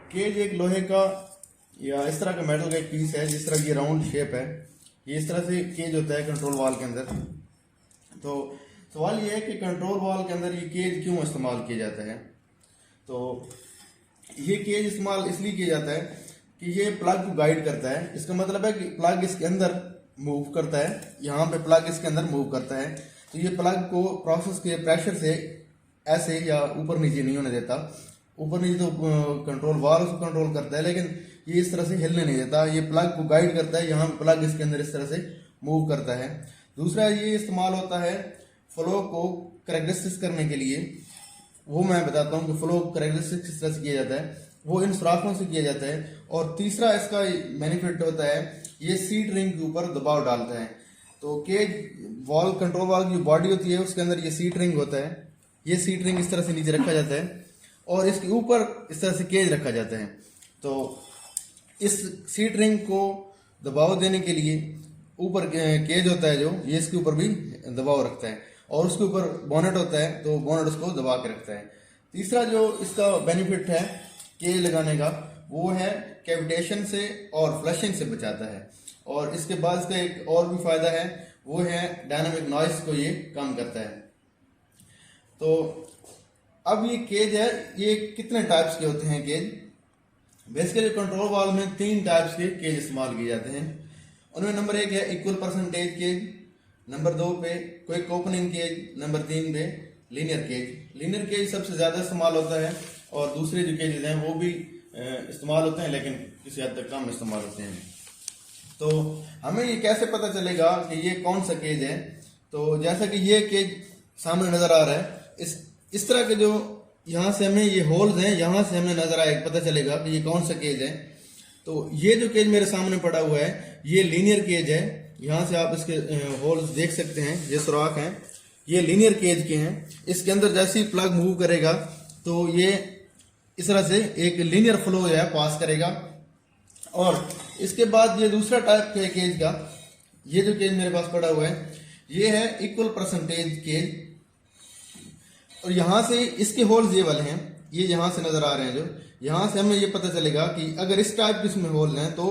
Cage एक लोहे का या इस तरह का मेटल का एक पीस है, जिस तरह की राउंड शेप है, ये इस तरह से केज होता है कंट्रोल वाल के अंदर। तो सवाल ये है कि कंट्रोल वाल के अंदर ये केज क्यों इस्तेमाल किया जाता है। तो ये केज इस्तेमाल इसलिए किया जाता है कि ये प्लग को गाइड करता है। इसका मतलब है कि प्लग इसके अंदर मूव करता है, यहाँ पे प्लग इसके अंदर मूव करता है, तो ये प्लग को प्रोसेस के प्रेशर से ऐसे या ऊपर नीचे नहीं होने देता। ऊपर नीचे तो कंट्रोल वाल उसको कंट्रोल करता है, लेकिन ये इस तरह से हिलने नहीं देता। ये प्लग को गाइड करता है, यहाँ प्लग इसके अंदर इस तरह से मूव करता है। दूसरा ये इस्तेमाल होता है फ्लो को करेक्टरिस्टिक्स करने के लिए। वो मैं बताता हूँ कि फ्लो करेक्टरिस्टिक्स किस तरह से किया जाता है, वो इन सुराखों से किया जाता है। और तीसरा इसका बेनिफिट होता है, ये सीट रिंग के ऊपर दबाव डालता है। तो केज वॉल कंट्रोल वाल की बॉडी होती है, उसके अंदर ये सीट रिंग होता है। ये सीट रिंग इस तरह से नीचे रखा जाता है और इसके ऊपर इस तरह से केज रखा जाता है। तो इस सीट रिंग को दबाव देने के लिए ऊपर केज होता है जो, ये इसके ऊपर भी दबाव रखता है, और उसके ऊपर बोनेट होता है, तो बोनेट उसको दबा के रखता है। तीसरा जो इसका बेनिफिट है केज लगाने का, वो है कैविटेशन से और फ्लशिंग से बचाता है। और इसके बाद इसका एक और भी फायदा है, वो है डायनामिक नॉइस को ये कम करता है। तो अब ये केज है, ये कितने टाइप्स के होते हैं केज। बेसिकली कंट्रोल वाल में 3 टाइप्स के केज इस्तेमाल किए जाते हैं। उनमें नंबर 1 है इक्वल परसेंटेज केज, नंबर 2 पे क्विक ओपनिंग केज, नंबर 3 पे लीनियर केज। लीनियर केज सबसे ज्यादा इस्तेमाल होता है, और दूसरे जो केजेस हैं वो भी इस्तेमाल होते हैं, लेकिन किसी हद तक कम इस्तेमाल होते हैं। तो हमें ये कैसे पता चलेगा कि ये कौन सा केज है। तो जैसा कि ये केज सामने नजर आ रहा है, इस तरह के जो यहाँ से हमें ये होल्स हैं, यहाँ से हमें नजर आए पता चलेगा कि ये कौन सा केज है। तो ये जो केज मेरे सामने पड़ा हुआ है, ये लीनियर केज है। यहाँ से आप इसके होल्स देख सकते हैं, ये सुराख हैं, ये लीनियर केज के हैं। इसके अंदर जैसे ही प्लग मूव करेगा तो ये इस तरह से एक लीनियर फ्लो जो है पास करेगा। और इसके बाद ये दूसरा टाइप के केज का, ये जो केज मेरे पास पड़ा हुआ है, ये है इक्वल परसेंटेज केज। और यहां से इसके होल्स ये वाले हैं, ये यहां से नजर आ रहे हैं, जो यहां से हमें ये पता चलेगा कि अगर इस टाइप के इसमें होल हैं तो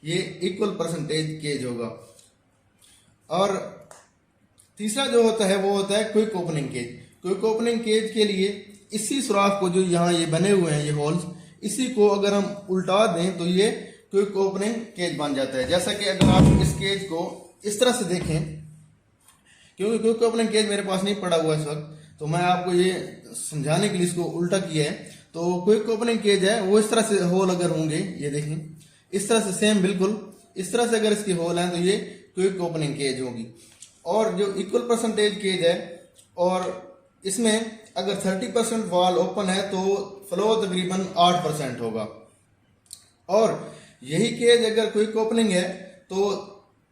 ये इक्वल परसेंटेज केज होगा। और तीसरा जो होता है वो होता है quick opening cage. Quick opening cage के लिए इसी सुराख को, जो यहाँ ये बने हुए हैं ये होल्स, इसी को अगर हम उल्टा दें तो ये क्विक ओपनिंग केज बन जाता है। जैसा कि अगर आप इस केज को इस तरह से देखें, क्योंकि क्विक ओपनिंग केज मेरे पास नहीं पड़ा हुआ इस वक्त, तो मैं आपको ये समझाने के लिए इसको उल्टा किया है। तो क्विक ओपनिंग केज है वो इस तरह से होल अगर होंगे, ये देखें इस तरह से सेम बिल्कुल इस तरह से अगर इसके होल हैं तो ये क्विक ओपनिंग केज होगी। और जो इक्वल परसेंटेज केज है, और इसमें अगर 30% वाल ओपन है तो फ्लो तकरीबन 8% होगा। और यही केज अगर क्विक ओपनिंग है तो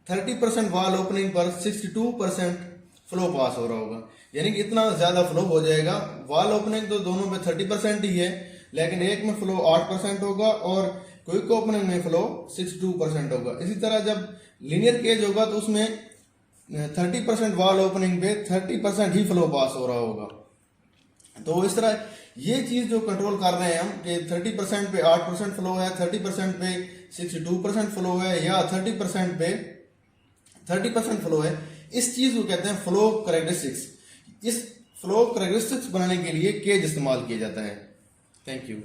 30% वाल ओपनिंग पर 62% फ्लो पास हो रहा होगा, यानी कि इतना ज्यादा फ्लो हो जाएगा। वाल ओपनिंग तो दोनों में 30% ही है, लेकिन एक में फ्लो 8% होगा और क्विक ओपनिंग में फ्लो 62% होगा। इसी तरह जब लीनियर केज होगा तो उसमें 30% वाल ओपनिंग पे 30% ही फ्लो पास हो रहा होगा। तो इस तरह ये चीज जो कंट्रोल कर रहे हैं हम कि 30% पे 8% फ्लो है, 30% पे 62% फ्लो है, या 30% पे 30% फ्लो है, इस चीज को कहते हैं फ्लो करेक्टरिस्टिक्स। इस फ्लो करेक्टरिस्टिक्स बनाने के लिए केज इस्तेमाल किया जाता है। Thank you.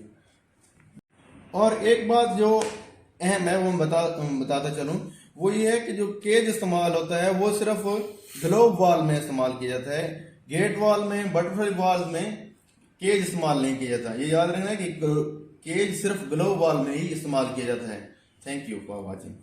और एक बात जो अहम है वो बताता चलूं, वो ये है कि जो केज इस्तेमाल होता है वो सिर्फ ग्लोब वॉल में इस्तेमाल किया जाता है। गेट वॉल में, बटरफ्लाई वॉल में केज इस्तेमाल नहीं किया जाता। ये याद रखना कि केज सिर्फ ग्लोब वॉल में ही इस्तेमाल किया जाता है। Thank you for watching.